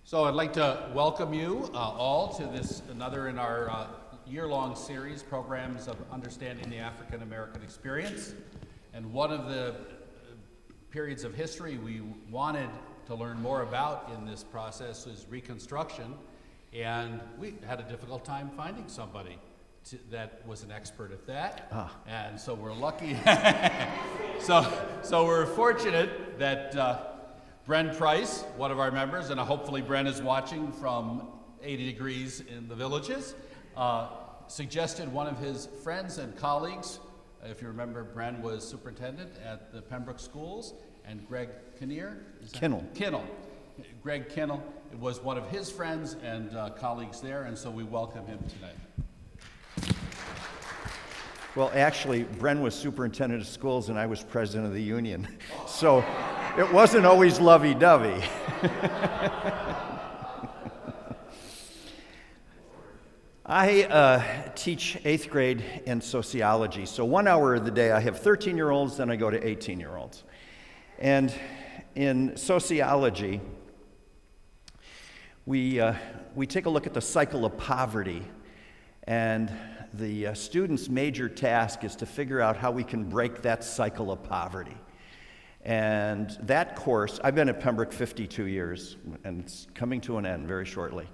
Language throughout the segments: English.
So I'd like to welcome you all to this, another in our year-long series, Programs of Understanding the African American Experience. And one of the periods of history we wanted to learn more about in this process is Reconstruction. And we had a difficult time finding somebody that was an expert at that. And so we're lucky. so we're fortunate that Bren Price, one of our members, and hopefully Bren is watching from 80 degrees in the Villages, suggested one of his friends and colleagues. If you remember, Bren was superintendent at the Pembroke schools, and Greg Kinal. Greg Kinal was one of his friends and colleagues there, and so we welcome him today. Well, actually, Bren was superintendent of schools and I was president of the union. So it wasn't always lovey-dovey. I teach 8th grade and sociology. So 1 hour of the day I have 13-year-olds, then I go to 18-year-olds. And in sociology, we take a look at the cycle of poverty, and the students' major task is to figure out how we can break that cycle of poverty. And that course, I've been at Pembroke 52 years, and it's coming to an end very shortly.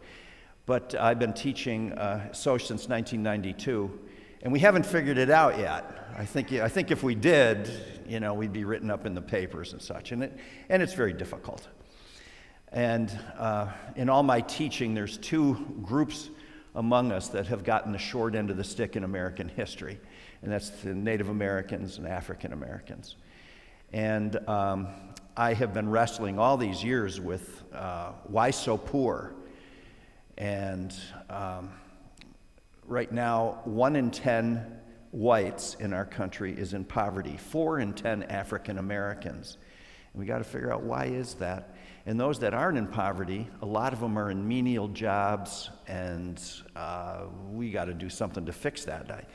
But I've been teaching Soc since 1992, and we haven't figured it out yet. I think if we did, we'd be written up in the papers and such, and it's very difficult. And in all my teaching, there's two groups among us that have gotten the short end of the stick in American history, and that's the Native Americans and African Americans. And I have been wrestling all these years with why so poor. And right now, 1 in 10 whites in our country is in poverty, 4 in 10 African Americans. And we got to figure out why is that. And those that aren't in poverty, a lot of them are in menial jobs, and we got to do something to fix that.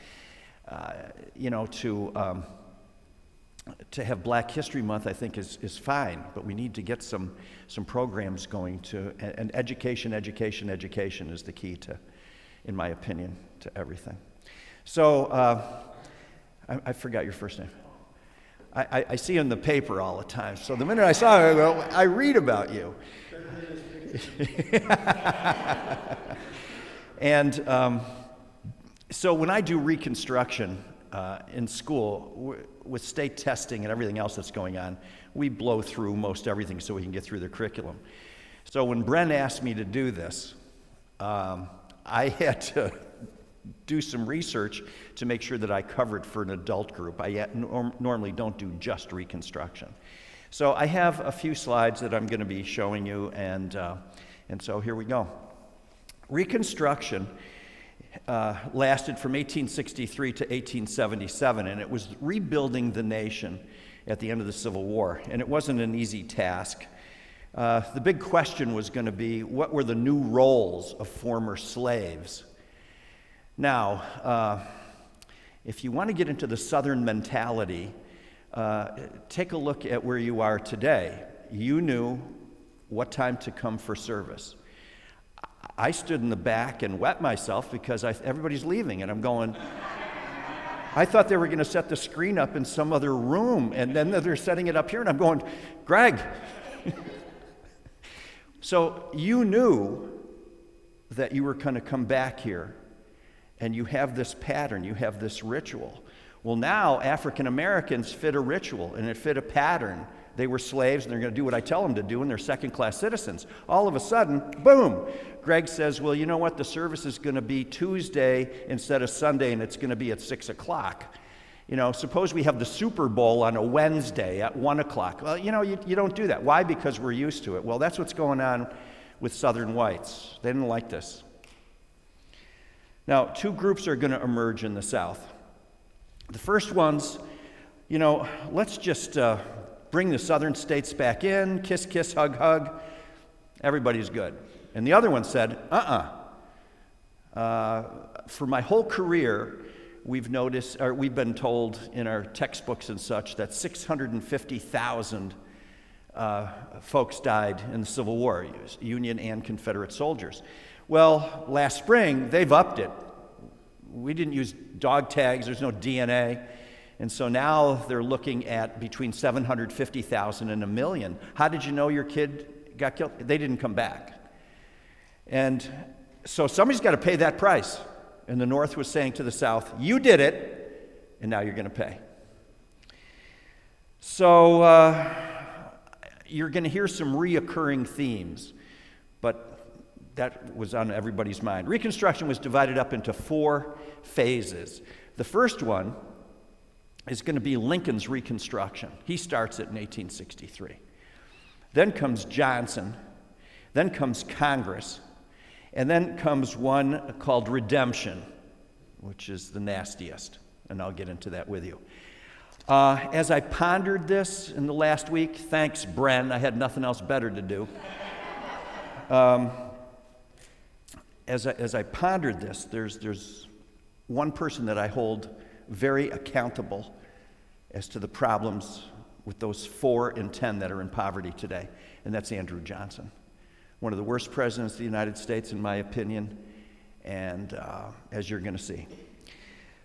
To have Black History Month, I think, is fine, but we need to get some programs going to, and education is the key to, in my opinion, to everything. So, I forgot your first name. I see you in the paper all the time, so the minute I saw it, I read about you. And so when I do Reconstruction in school, with state testing and everything else that's going on, we blow through most everything so we can get through the curriculum. So when Bren asked me to do this, I had to do some research to make sure that I covered for an adult group. I normally don't do just Reconstruction. So I have a few slides that I'm going to be showing you, and so here we go. Reconstruction lasted from 1863 to 1877, and it was rebuilding the nation at the end of the Civil War, and it wasn't an easy task. The big question was going to be, what were the new roles of former slaves? Now, if you want to get into the Southern mentality, take a look at where you are today. You knew what time to come for service. I stood in the back and wet myself because everybody's leaving, and I'm going, I thought they were going to set the screen up in some other room, and then they're setting it up here, and I'm going, Greg. So you knew that you were going to come back here, and you have this pattern, you have this ritual. Well, now African Americans fit a ritual, and it fit a pattern. They were slaves, and they're going to do what I tell them to do, and they're second-class citizens. All of a sudden, boom, Greg says, well, you know what? The service is going to be Tuesday instead of Sunday, and it's going to be at 6 o'clock. Suppose we have the Super Bowl on a Wednesday at 1 o'clock. Well, you don't do that. Why? Because we're used to it. Well, that's what's going on with Southern whites. They didn't like this. Now, two groups are going to emerge in the South. The first ones, let's just bring the Southern states back in, kiss, kiss, hug, hug. Everybody's good. And the other one said, for my whole career, we've been told in our textbooks and such that 650,000 folks died in the Civil War, Union and Confederate soldiers. Well, last spring, they've upped it. We didn't use dog tags, there's no DNA. And so now they're looking at between 750,000 and 1 million. How did you know your kid got killed? They didn't come back. And so somebody's got to pay that price. And the North was saying to the South, you did it, and now you're going to pay. So you're going to hear some reoccurring themes, but that was on everybody's mind. Reconstruction was divided up into 4 phases. The first one is going to be Lincoln's Reconstruction. He starts it in 1863. Then comes Johnson. Then comes Congress. And then comes one called Redemption, which is the nastiest. And I'll get into that with you. As I pondered this in the last week, thanks, Bren, I had nothing else better to do. As I pondered this, there's one person that I hold very accountable as to the problems with those 4 in 10 that are in poverty today, and that's Andrew Johnson. One of the worst presidents of the United States, in my opinion, and as you're going to see.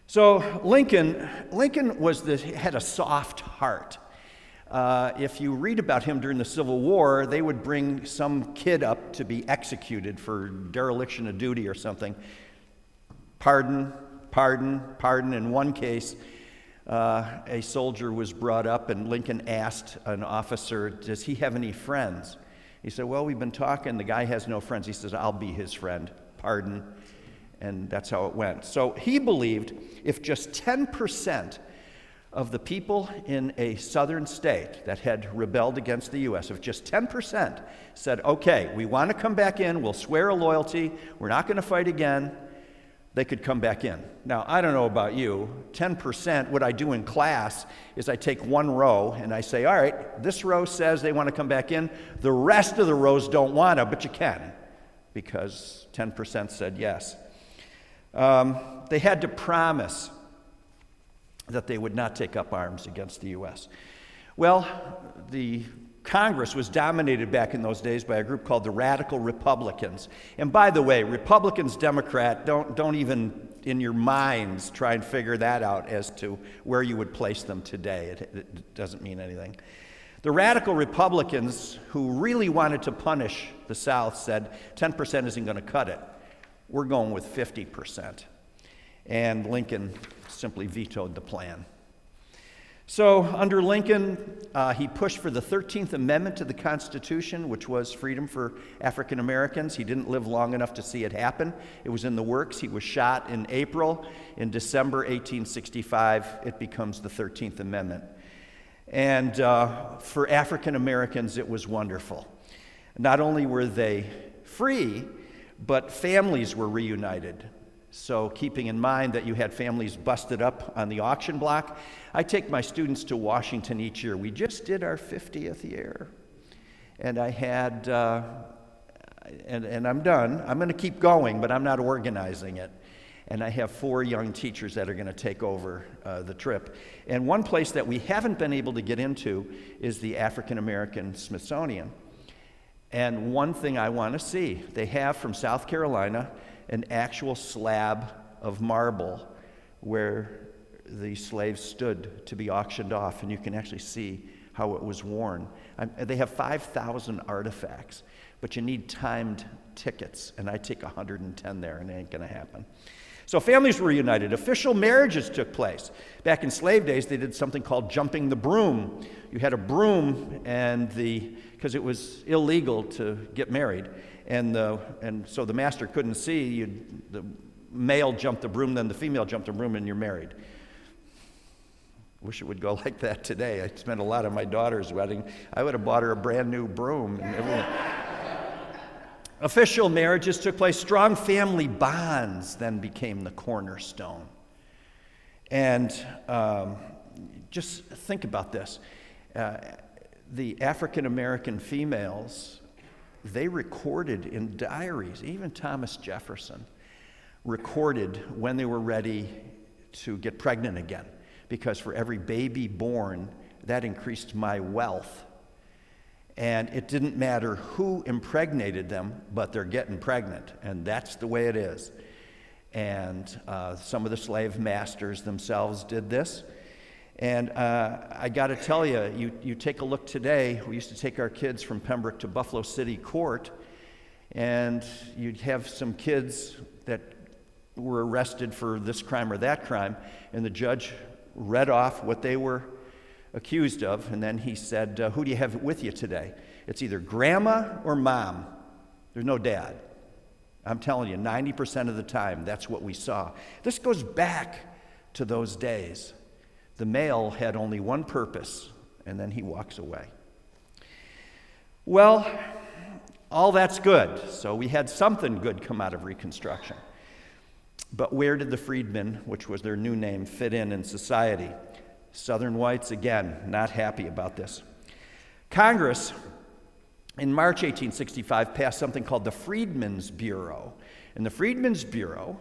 So Lincoln had a soft heart. If you read about him during the Civil War, they would bring some kid up to be executed for dereliction of duty or something. Pardon. In one case, a soldier was brought up, and Lincoln asked an officer, does he have any friends? He said, well, we've been talking. The guy has no friends. He says, I'll be his friend. Pardon. And that's how it went. So he believed if just 10% of the people in a southern state that had rebelled against the U.S., if just 10% said, okay, we want to come back in, we'll swear a loyalty, we're not going to fight again, they could come back in. Now, I don't know about you, 10%, what I do in class is I take one row and I say, all right, this row says they want to come back in, the rest of the rows don't want to, but you can, because 10% said yes. They had to promise that they would not take up arms against the U.S. Well, the Congress was dominated back in those days by a group called the Radical Republicans. And by the way, Republicans, Democrat, don't even in your minds try and figure that out as to where you would place them today. It doesn't mean anything. The Radical Republicans, who really wanted to punish the South, said 10% isn't going to cut it. We're going with 50%. And Lincoln simply vetoed the plan. So under Lincoln, he pushed for the 13th Amendment to the Constitution, which was freedom for African Americans. He didn't live long enough to see it happen. It was in the works. He was shot in April. In December 1865, it becomes the 13th Amendment. And for African Americans, it was wonderful. Not only were they free, but families were reunited. So keeping in mind that you had families busted up on the auction block, I take my students to Washington each year. We just did our 50th year. And I had, and I'm done. I'm going to keep going, but I'm not organizing it. And I have 4 young teachers that are going to take over the trip. And one place that we haven't been able to get into is the African American Smithsonian. And one thing I want to see, they have from South Carolina an actual slab of marble where the slaves stood to be auctioned off, and you can actually see how it was worn. They have 5,000 artifacts, but you need timed tickets, and I take 110 there, and it ain't going to happen. So families were united. Official marriages took place. Back in slave days, they did something called jumping the broom. You had a broom, and because it was illegal to get married, and so the master couldn't see. The male jumped the broom, then the female jumped the broom, and you're married. Wish it would go like that today. I spent a lot on my daughter's wedding. I would have bought her a brand new broom and everything. Official marriages took place. Strong family bonds then became the cornerstone. And just think about this. The African American females, they recorded in diaries, even Thomas Jefferson recorded when they were ready to get pregnant again, because for every baby born, that increased my wealth. And it didn't matter who impregnated them, but they're getting pregnant, and that's the way it is. And some of the slave masters themselves did this. And I got to tell you, you take a look today. We used to take our kids from Pembroke to Buffalo City Court, and you'd have some kids that were arrested for this crime or that crime, and the judge read off what they were accused of, and then he said, who do you have with you today? It's either grandma or mom. There's no dad. I'm telling you, 90% of the time, that's what we saw. This goes back to those days. The male had only one purpose, and then he walks away. Well, all that's good. So we had something good come out of Reconstruction. But where did the freedmen, which was their new name, fit in society? Southern whites, again, not happy about this. Congress, in March 1865, passed something called the Freedmen's Bureau. And the Freedmen's Bureau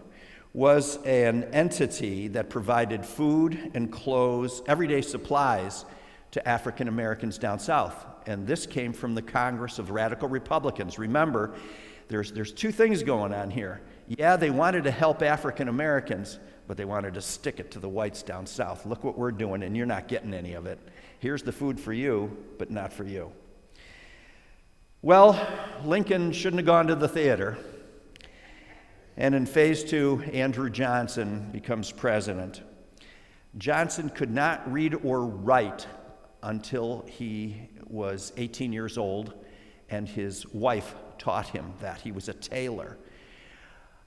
was an entity that provided food and clothes, everyday supplies, to African Americans down south. And this came from the Congress of Radical Republicans. Remember, there's two things going on here. Yeah, they wanted to help African Americans, but they wanted to stick it to the whites down south. Look what we're doing, and you're not getting any of it. Here's the food for you, but not for you. Well, Lincoln shouldn't have gone to the theater. And in phase 2, Andrew Johnson becomes president. Johnson could not read or write until he was 18 years old, and his wife taught him that. He was a tailor.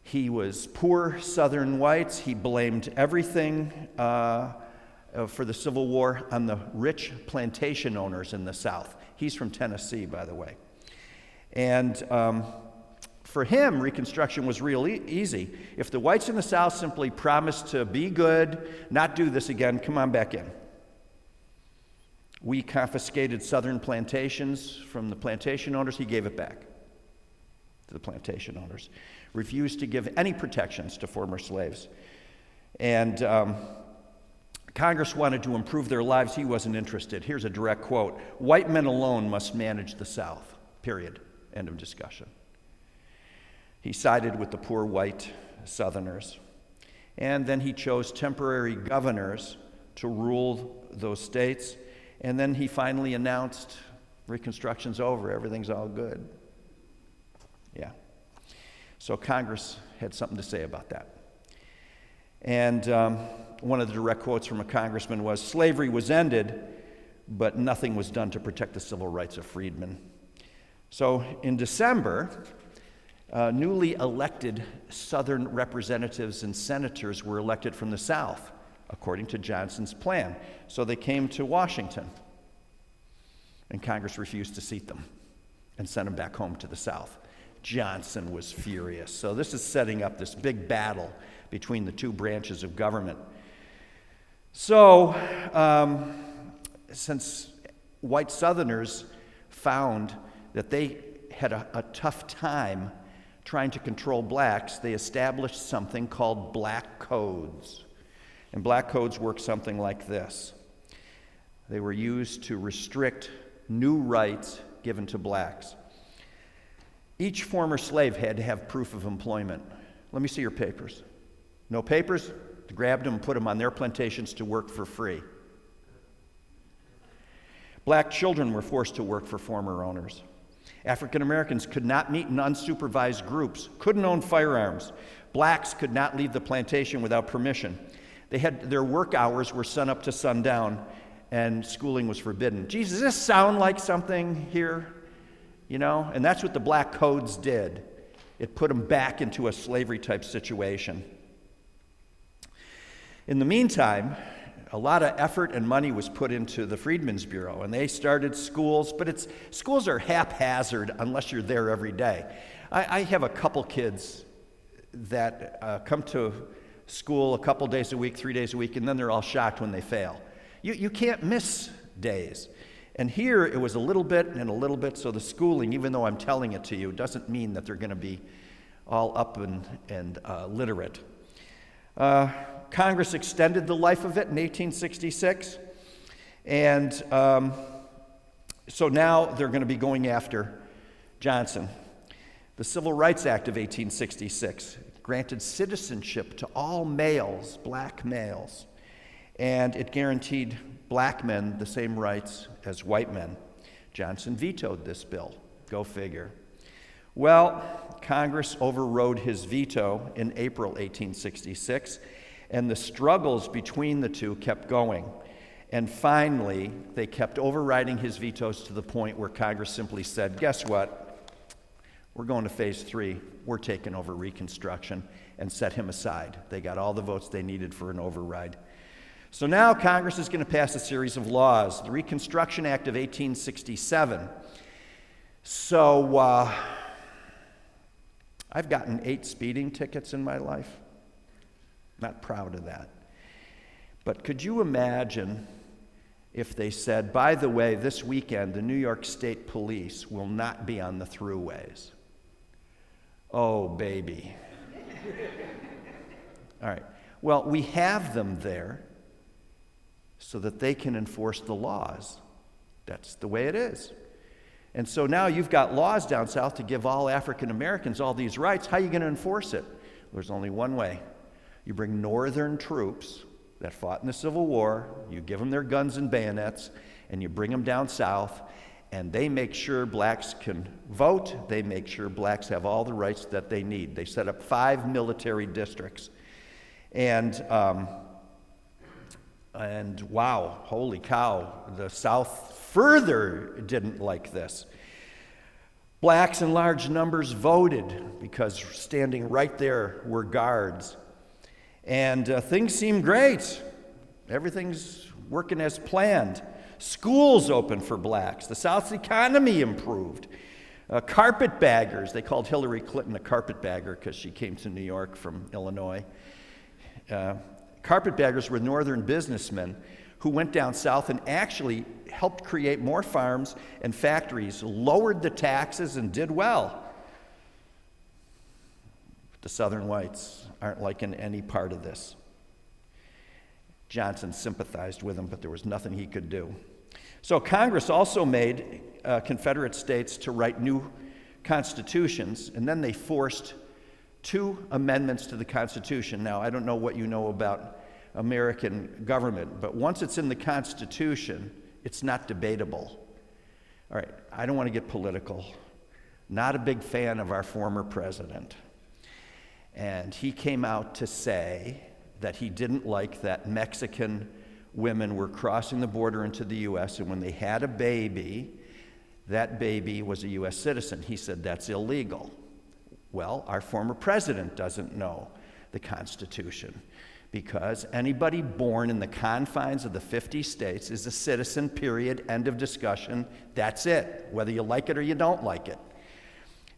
He was poor Southern whites. He blamed everything for the Civil War on the rich plantation owners in the South. He's from Tennessee, by the way. And for him, Reconstruction was real easy. If the whites in the South simply promised to be good, not do this again, come on back in. We confiscated Southern plantations from the plantation owners. He gave it back to the plantation owners. Refused to give any protections to former slaves. And Congress wanted to improve their lives. He wasn't interested. Here's a direct quote: "White men alone must manage the South, period." End of discussion. He sided with the poor white Southerners. And then he chose temporary governors to rule those states. And then he finally announced, Reconstruction's over, everything's all good. Yeah. So Congress had something to say about that. And one of the direct quotes from a congressman was, "Slavery was ended, but nothing was done to protect the civil rights of freedmen." So in December, newly elected Southern representatives and senators were elected from the South, according to Johnson's plan. So they came to Washington, and Congress refused to seat them and sent them back home to the South. Johnson was furious. So this is setting up this big battle between the two branches of government. So since white Southerners found that they had a tough time trying to control blacks, they established something called black codes. And black codes work something like this. They were used to restrict new rights given to blacks. Each former slave had to have proof of employment. Let me see your papers. No papers? They grabbed them and put them on their plantations to work for free. Black children were forced to work for former owners. African Americans could not meet in unsupervised groups, couldn't own firearms. Blacks could not leave the plantation without permission. Their work hours were sun up to sundown, and schooling was forbidden. Geez, does this sound like something here? You know, and that's what the black codes did. It put them back into a slavery-type situation. In the meantime, a lot of effort and money was put into the Freedmen's Bureau, and they started schools, but schools are haphazard unless you're there every day. I have a couple kids that come to school a couple days a week, 3 days a week, and then they're all shocked when they fail. You can't miss days. And here it was a little bit and a little bit, so the schooling, even though I'm telling it to you, doesn't mean that they're going to be all up and literate. Congress extended the life of it in 1866, and So now they're going to be going after Johnson. The Civil Rights Act of 1866 granted citizenship to all males, black males, and it guaranteed black men the same rights as white men. Johnson vetoed this bill. Go figure. Well, Congress overrode his veto in April 1866, and the struggles between the two kept going. And finally, they kept overriding his vetoes to the point where Congress simply said, guess what? We're going to phase 3. We're taking over Reconstruction, and set him aside. They got all the votes they needed for an override. So now Congress is going to pass a series of laws. The Reconstruction Act of 1867. So I've gotten 8 speeding tickets in my life. Not proud of that. But could you imagine if they said, by the way, this weekend the New York State Police will not be on the throughways? Oh, baby. All right. Well, we have them there so that they can enforce the laws. That's the way it is. And so now you've got laws down south to give all African Americans all these rights. How are you going to enforce it? There's only one way. You bring northern troops that fought in the Civil War, you give them their guns and bayonets, and you bring them down south, and they make sure blacks can vote. They make sure blacks have all the rights that they need. They set up 5 military districts. And wow, holy cow, the South further didn't like this. Blacks in large numbers voted because standing right there were guards. And things seem great. Everything's working as planned. Schools open for blacks. The South's economy improved. Carpetbaggers, they called Hillary Clinton a carpetbagger because she came to New York from Illinois. Carpetbaggers were northern businessmen who went down south and actually helped create more farms and factories, lowered the taxes, and did well. But the southern whites aren't liking any part of this. Johnson sympathized with him, but there was nothing he could do. So Congress also made Confederate states to write new constitutions, and then they forced 2 amendments to the Constitution. Now, I don't know what you know about American government, but once it's in the Constitution, it's not debatable. All right, I don't want to get political. Not a big fan of our former president. And he came out to say that he didn't like that Mexican women were crossing the border into the U.S., and when they had a baby, that baby was a U.S. citizen. He said that's illegal. Well, our former president doesn't know the Constitution because anybody born in the confines of the 50 states is a citizen, period, end of discussion. That's it, whether you like it or you don't like it.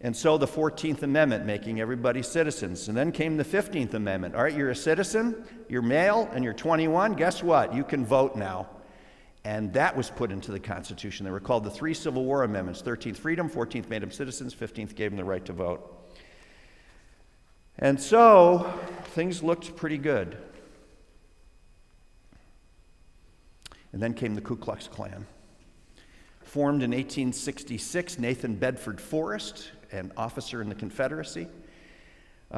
And so the 14th Amendment, making everybody citizens. And then came the 15th Amendment. All right, you're a citizen, you're male, and you're 21. Guess what? You can vote now. And that was put into the Constitution. They were called the 3 Civil War Amendments. 13th, freedom. 14th, made them citizens. 15th, gave them the right to vote. And so things looked pretty good. And then came the Ku Klux Klan. Formed in 1866, Nathan Bedford Forrest, an officer in the Confederacy,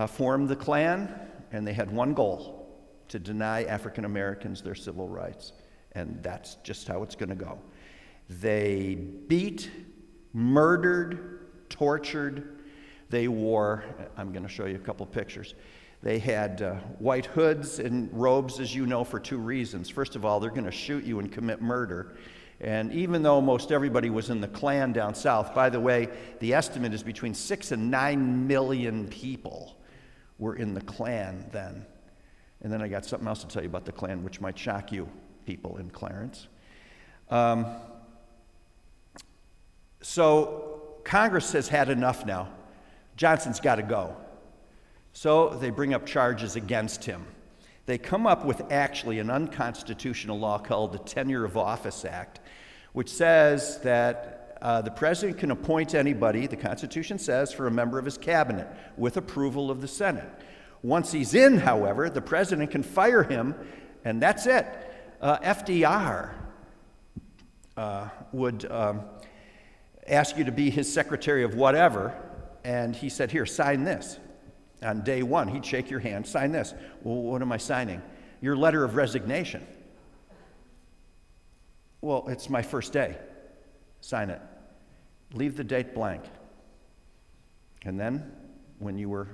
formed the Klan, and they had one goal: to deny African Americans their civil rights. And that's just how it's going to go. They beat, murdered, tortured. They wore, I'm going to show you a couple pictures. They had white hoods and robes, as you know, for 2 reasons. First of all, they're going to shoot you and commit murder. And even though most everybody was in the Klan down south, by the way, the estimate is between 6 and 9 million people were in the Klan then. And then I got something else to tell you about the Klan, which might shock you people in Clarence. So Congress has had enough now. Johnson's got to go. So they bring up charges against him. They come up with actually an unconstitutional law called the Tenure of Office Act, which says that the president can appoint anybody, the Constitution says, for a member of his cabinet with approval of the Senate. Once he's in, however, the president can fire him, and that's it. FDR would ask you to be his secretary of whatever, and he said, here, sign this. On day one, he'd shake your hand, sign this. Well, what am I signing? Your letter of resignation. Well, it's my first day. Sign it. Leave the date blank. And then, when you were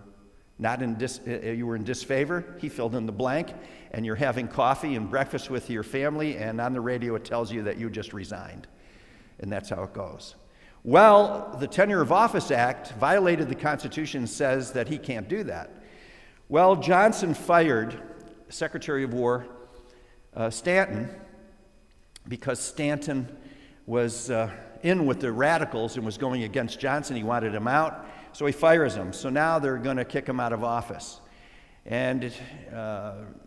you were in disfavor, he filled in the blank, and you're having coffee and breakfast with your family, and on the radio it tells you that you just resigned. And that's how it goes. Well, the Tenure of Office Act violated the Constitution and says that he can't do that. Well, Johnson fired Secretary of War Stanton because Stanton was in with the radicals and was going against Johnson. He wanted him out, so he fires him. So now they're going to kick him out of office. And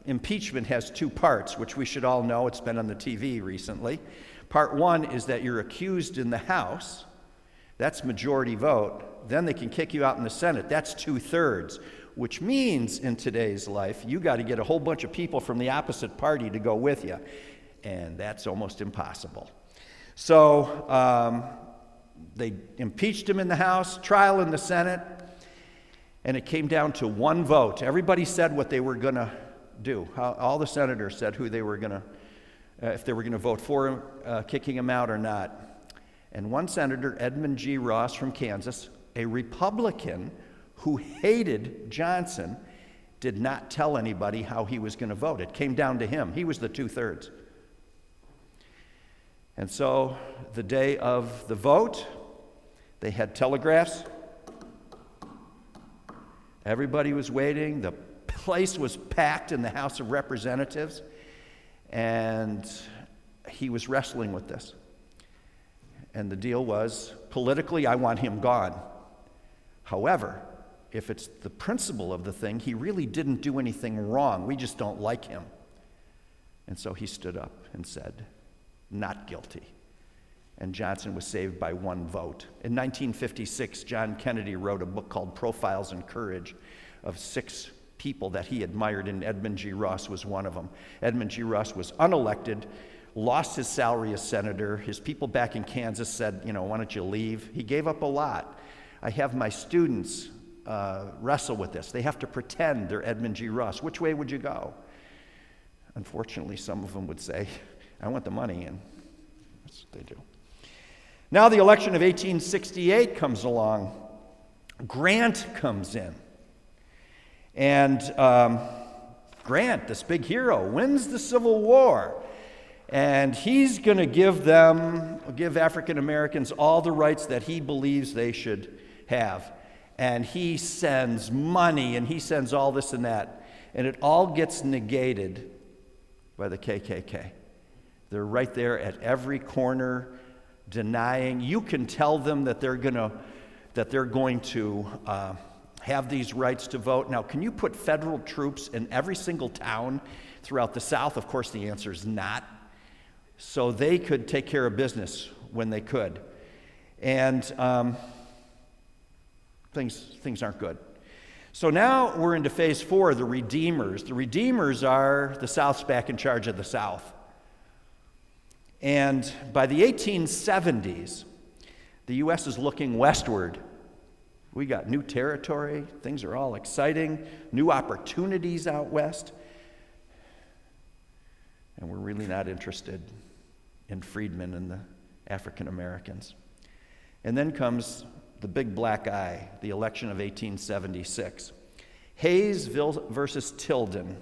impeachment has two parts, which we should all know. It's been on the TV recently. Part one is that you're accused in the House. That's majority vote. Then they can kick you out in the Senate. That's 2/3, which means in today's life, you got to get a whole bunch of people from the opposite party to go with you. And that's almost impossible. So they impeached him in the House, trial in the Senate, and it came down to one vote. Everybody said what they were going to do. All the senators said who they were going to, if they were going to vote for him, kicking him out or not. And one senator, Edmund G. Ross from Kansas, a Republican who hated Johnson, did not tell anybody how he was going to vote. It came down to him. He was the 2/3. And so the day of the vote, they had telegraphs. Everybody was waiting. The place was packed in the House of Representatives. And he was wrestling with this. And the deal was, politically, I want him gone. However, if it's the principle of the thing, he really didn't do anything wrong. We just don't like him. And so he stood up and said, not guilty. And Johnson was saved by one vote. In 1956, John Kennedy wrote a book called Profiles in Courage of 6 people that he admired, and Edmund G. Ross was one of them. Edmund G. Ross was unelected, lost his salary as senator. His people back in Kansas said, why don't you leave? He gave up a lot. I have my students wrestle with this. They have to pretend they're Edmund G. Ross. Which way would you go? Unfortunately, some of them would say, I want the money, and that's what they do. Now the election of 1868 comes along. Grant comes in. And Grant, this big hero, wins the Civil War. And he's going to give African Americans all the rights that he believes they should have. And he sends money, and he sends all this and that. And it all gets negated by the KKK. They're right there at every corner, denying. You can tell them that they're going to have these rights to vote. Now, can you put federal troops in every single town throughout the South? Of course, the answer is not. So they could take care of business when they could. And things aren't good. So now we're into phase 4, the Redeemers. The Redeemers are the South's back in charge of the South. And by the 1870s, the U.S. is looking westward. We got new territory. Things are all exciting. New opportunities out west. And we're really not interested in Friedman and the African Americans. And then comes the big black eye, the election of 1876. Hayes versus Tilden.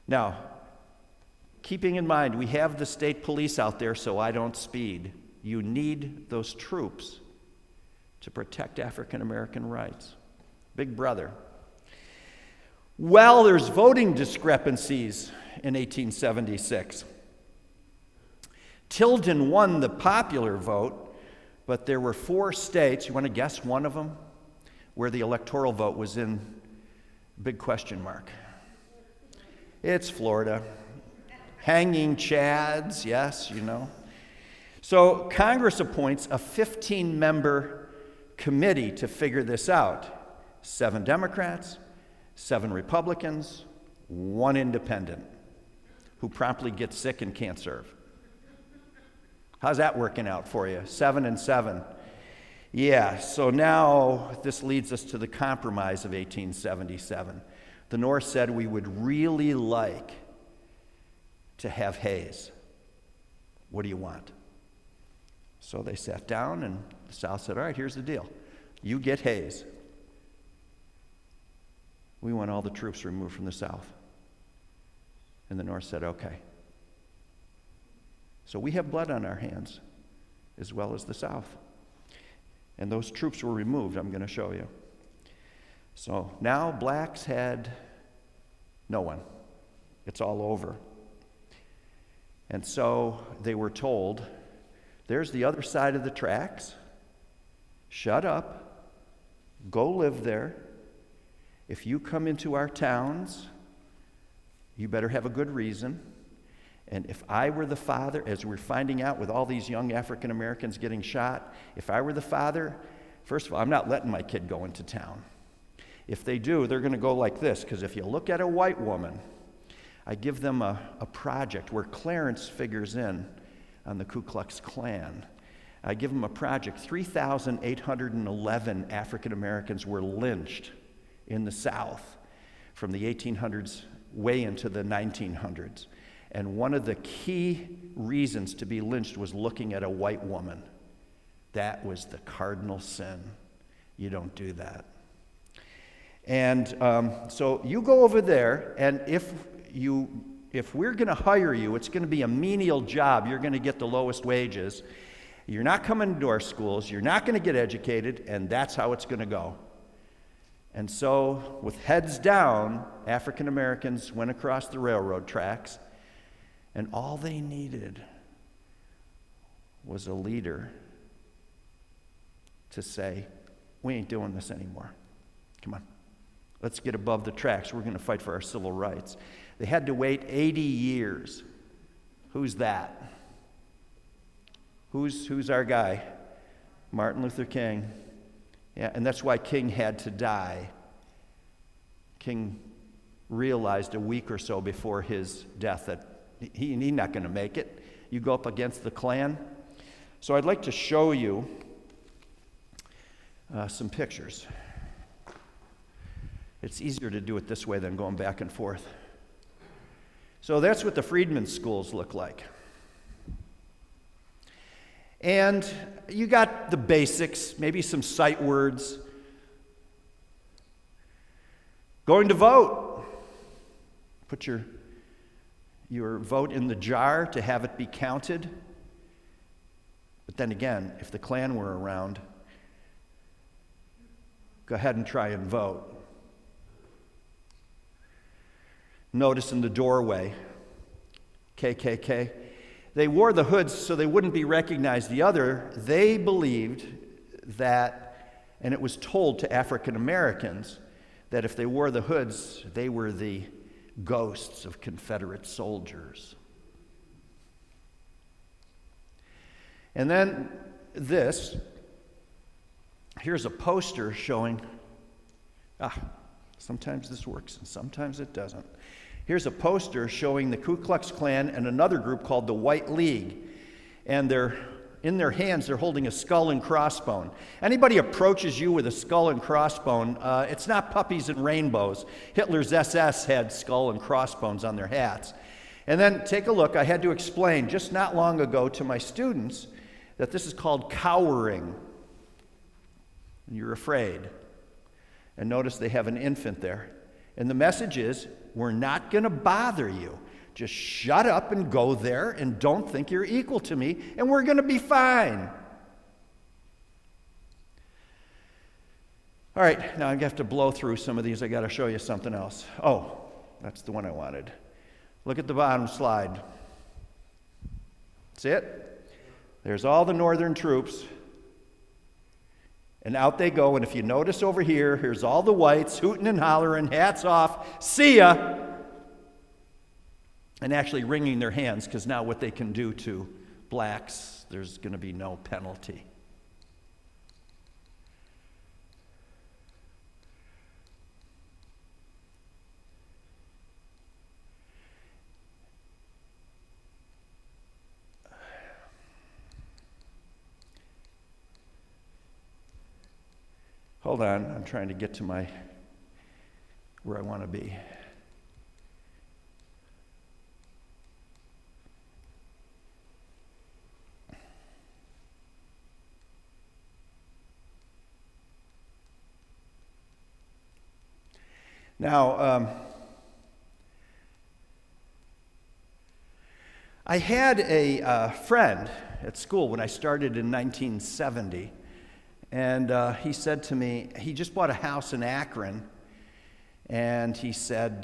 Now, keeping in mind, we have the state police out there, so I don't speed. You need those troops to protect African American rights. Big brother. Well, there's voting discrepancies in 1876. Tilden won the popular vote, but there were 4 states, you want to guess one of them, where the electoral vote was in big question mark. It's Florida. Hanging chads, yes, So Congress appoints a 15-member committee to figure this out. 7 Democrats, 7 Republicans, 1 independent who promptly gets sick and can't serve. How's that working out for you? 7 and 7. Yeah, so now this leads us to the Compromise of 1877. The North said we would really like to have Hayes. What do you want? So they sat down, and the South said, all right, here's the deal. You get Hayes. We want all the troops removed from the South. And the North said, okay. So we have blood on our hands, as well as the South. And those troops were removed, I'm going to show you. So now blacks had no one. It's all over. And so they were told, there's the other side of the tracks. Shut up. Go live there. If you come into our towns, you better have a good reason. And if I were the father, as we're finding out with all these young African Americans getting shot, if I were the father, first of all, I'm not letting my kid go into town. If they do, they're going to go like this, because if you look at a white woman, I give them a project where Clarence figures in on the Ku Klux Klan. I give them a project. 3,811 African Americans were lynched in the South from the 1800s way into the 1900s. And one of the key reasons to be lynched was looking at a white woman. That was the cardinal sin. You don't do that. And so you go over there, and if we're going to hire you, it's going to be a menial job. You're going to get the lowest wages. You're not coming to our schools. You're not going to get educated, and that's how it's going to go. And so, with heads down, African Americans went across the railroad tracks, and all they needed was a leader to say, we ain't doing this anymore. Come on. Let's get above the tracks. We're going to fight for our civil rights. They had to wait 80 years. Who's that? Who's our guy? Martin Luther King. Yeah, and that's why King had to die. King realized a week or so before his death that he's not going to make it. You go up against the Klan. So I'd like to show you some pictures. It's easier to do it this way than going back and forth. So that's what the Friedman schools look like. And you got the basics, maybe some sight words. Going to vote. Put your vote in the jar to have it be counted. But then again, if the Klan were around, go ahead and try and vote. Notice in the doorway, KKK. They wore the hoods so they wouldn't be recognized. The other, they believed that, and it was told to African Americans, that if they wore the hoods, they were the ghosts of Confederate soldiers. And then this, here's a poster showing, sometimes this works and sometimes it doesn't. Here's a poster showing the Ku Klux Klan and another group called the White League. And they're in their hands, they're holding a skull and crossbone. Anybody approaches you with a skull and crossbone, it's not puppies and rainbows. Hitler's SS had skull and crossbones on their hats. And then take a look. I had to explain just not long ago to my students that this is called cowering. And you're afraid. And notice they have an infant there. And the message is, we're not going to bother you. Just shut up and go there and don't think you're equal to me, and we're going to be fine. All right, now I have to blow through some of these. I got to show you something else. Oh, that's the one I wanted. Look at the bottom slide. That's it. There's all the northern troops. And out they go, and if you notice over here, here's all the whites hooting and hollering, hats off, see ya, and actually wringing their hands, because now what they can do to blacks, there's going to be no penalty. Hold on, I'm trying to get to where I want to be. Now, I had a friend at school when I started in 1970, and he said to me, he just bought a house in Akron, and he said,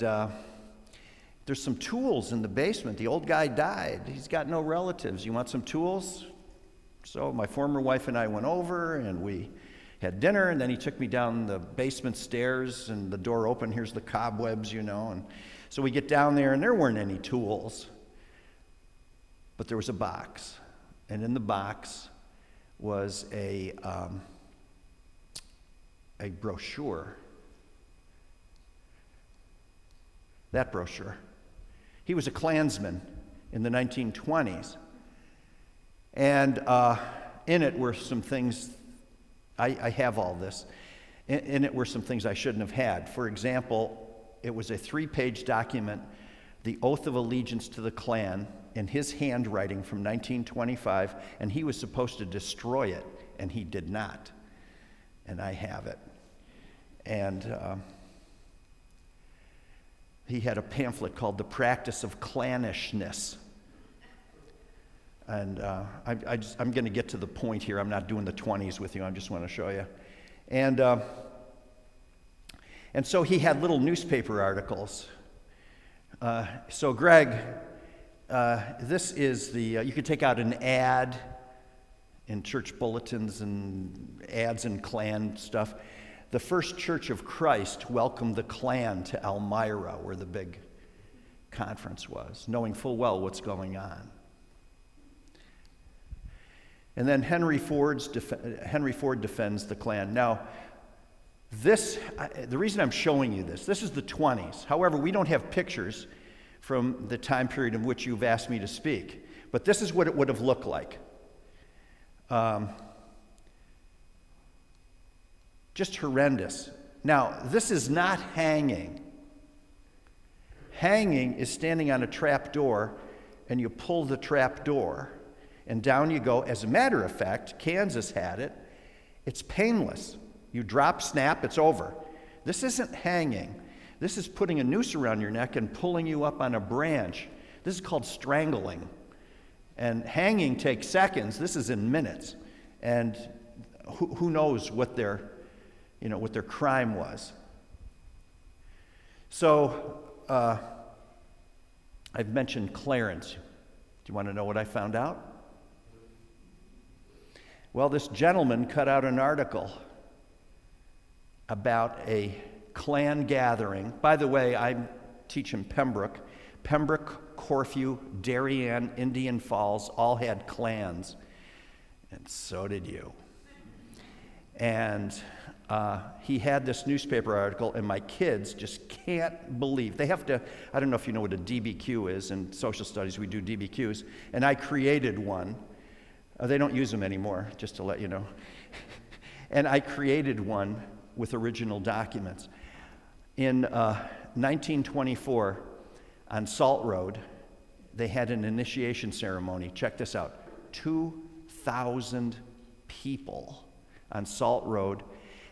there's some tools in the basement. The old guy died. He's got no relatives. You want some tools? So my former wife and I went over, and we had dinner, and then he took me down the basement stairs, and the door opened. Here's the cobwebs, and so we get down there, and there weren't any tools, but there was a box, and in the box was a brochure. That brochure. He was a Klansman in the 1920s, and in it were some things. I have all this. In it were some things I shouldn't have had. For example, it was a 3-page document, the Oath of Allegiance to the Klan, in his handwriting from 1925, and he was supposed to destroy it, and he did not. And I have it. And he had a pamphlet called The Practice of Clannishness. And I'm going to get to the point here. I'm not doing the 20s with you. I just want to show you. And so he had little newspaper articles. So Greg, this is you could take out an ad in church bulletins and ads in Klan stuff. The First Church of Christ welcomed the Klan to Elmira, where the big conference was, knowing full well what's going on. And then Henry Ford defends the Klan. Now, the reason I'm showing you this is the 20s. However, we don't have pictures from the time period in which you've asked me to speak. But this is what it would have looked like. Just horrendous. Now, this is not hanging. Hanging is standing on a trap door, and you pull the trap door, and down you go. As a matter of fact, Kansas had it. It's painless. You drop, snap, it's over. This isn't hanging. This is putting a noose around your neck and pulling you up on a branch. This is called strangling. And hanging takes seconds. This is in minutes. And who knows what their crime was. So I've mentioned Clarence. Do you want to know what I found out? Well, this gentleman cut out an article about a Klan gathering. By the way, I teach in Pembroke. Pembroke, Corfu, Darien, Indian Falls all had Klans, and so did you. And he had this newspaper article, and my kids just can't believe. They have to, I don't know if you know what a DBQ is. In social studies, we do DBQs, and I created one. They don't use them anymore, just to let you know. And I created one with original documents. In 1924, on Salt Road, they had an initiation ceremony. Check this out. 2,000 people on Salt Road.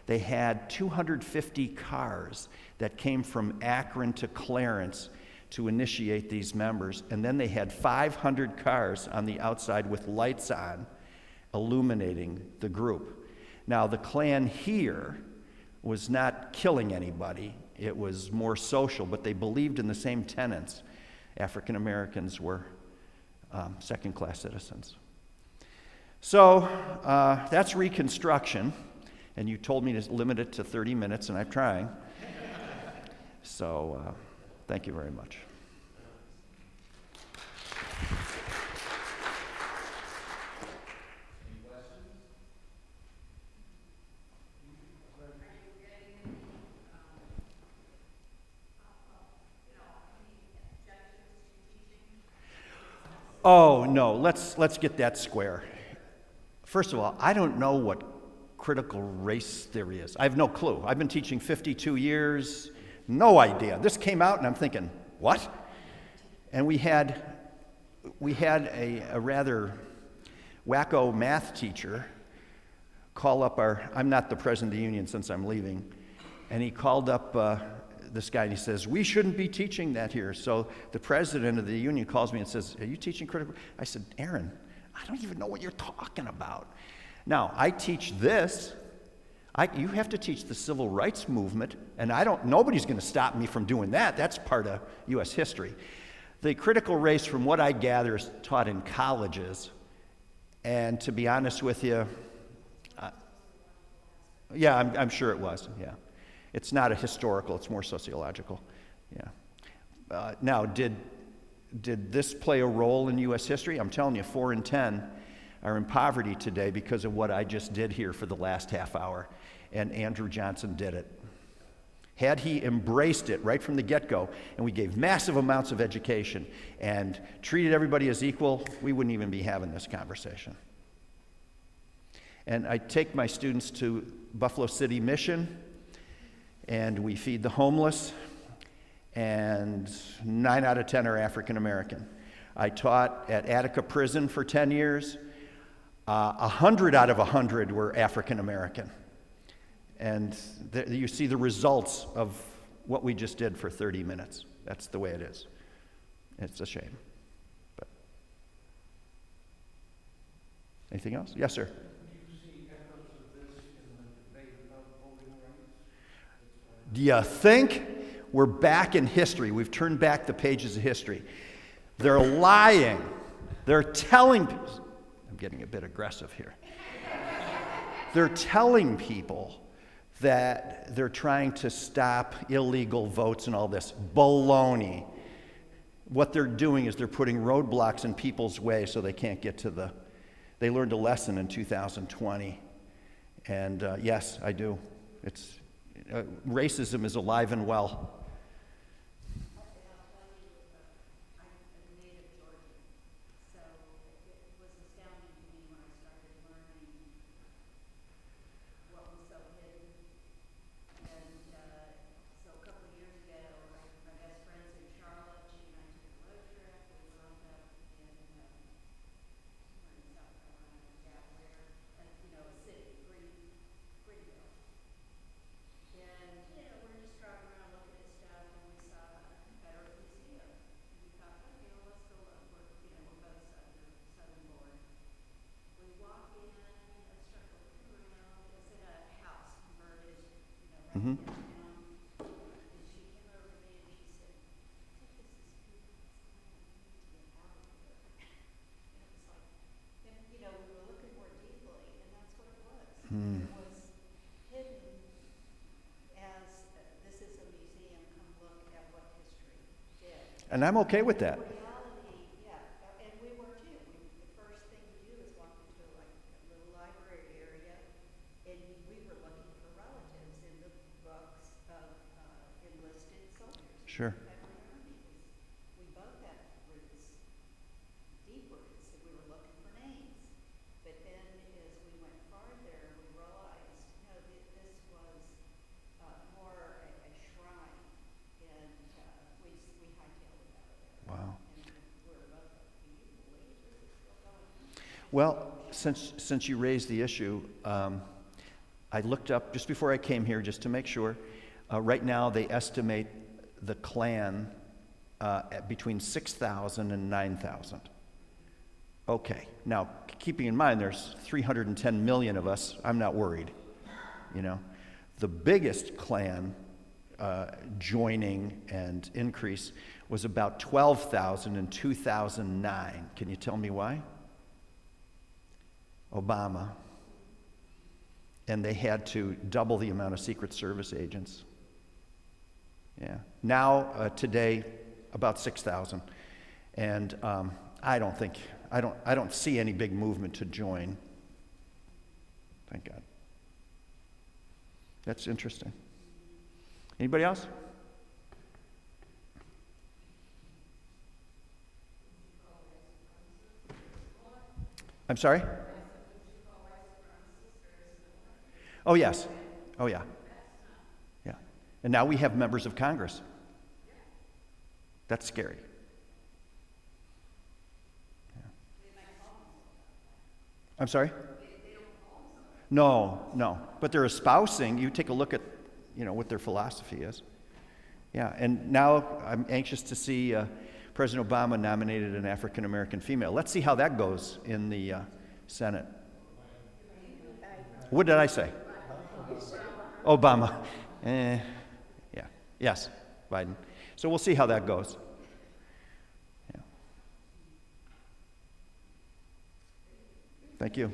They had 250 cars that came from Akron to Clarence to initiate these members. And then they had 500 cars on the outside with lights on, illuminating the group. Now, the Klan here was not killing anybody. It was more social, but they believed in the same tenets. African Americans were second-class citizens. So that's Reconstruction, and you told me to limit it to 30 minutes, and I'm trying. So thank you very much. Oh, no, let's get that square. First of all, I don't know what critical race theory is. I have no clue. I've been teaching 52 years, no idea. This came out and I'm thinking, what? And we had a rather wacko math teacher call up I'm not the president of the union since I'm leaving, and he called up this guy and he says, we shouldn't be teaching that here. So the president of the union calls me and says, are you teaching critical? I said, Aaron, I don't even know what you're talking about. Now, I teach this. You have to teach the civil rights movement, and nobody's going to stop me from doing that. That's part of U.S. history. The critical race, from what I gather, is taught in colleges, and to be honest with you, yeah, I'm sure it was, yeah. It's not a historical, it's more sociological, yeah. Now, did this play a role in U.S. history? I'm telling you, 4 in 10 are in poverty today because of what I just did here for the last half hour, and Andrew Johnson did it. Had he embraced it right from the get-go, and we gave massive amounts of education and treated everybody as equal, we wouldn't even be having this conversation. And I take my students to Buffalo City Mission, and we feed the homeless, and 9 out of 10 are African American. I taught at Attica Prison for 10 years. 100 out of 100 were African American. And you see the results of what we just did for 30 minutes. That's the way it is. It's a shame. But anything else? Yes, sir. Do you think we're back in history? We've turned back the pages of history. They're lying. They're telling people. I'm getting a bit aggressive here. They're telling people that they're trying to stop illegal votes and all this. Baloney. What they're doing is they're putting roadblocks in people's way so they can't get to They learned a lesson in 2020. And yes, I do. Racism is alive and well. Mm-hmm. It was hidden as this is a museum, come look at what history did. And I'm okay with that. Reality, yeah, and we were too. The first thing you do is walk into a little library area, and we were looking for relatives in the books of enlisted soldiers. Sure. We both had roots, deep roots, and we were looking for names. But then as we went farther, we realized, this was more a shrine, and we hightailed it out of there. Wow. And we're both like, can you believe this is still going on? Well, since you raised the issue, I looked up just before I came here just to make sure. Right now, they estimate the Klan at between 6,000 and 9,000. Okay, now keeping in mind there's 310 million of us, I'm not worried. The biggest Klan joining and increase was about 12,000 in 2009. Can you tell me why? Obama. And they had to double the amount of Secret Service agents. Yeah. Now, today, about 6,000. And I don't see any big movement to join. Thank God. That's interesting. Anybody else? I'm sorry? Oh, yes. Oh, yeah. Yeah. And now we have members of Congress. That's scary. Yeah. I'm sorry? No, no. But they're espousing. You take a look at, what their philosophy is. Yeah, and now I'm anxious to see President Obama nominated an African American female. Let's see how that goes in the Senate. What did I say? Obama. Yeah. Yes, Biden. So we'll see how that goes. Yeah. Thank you.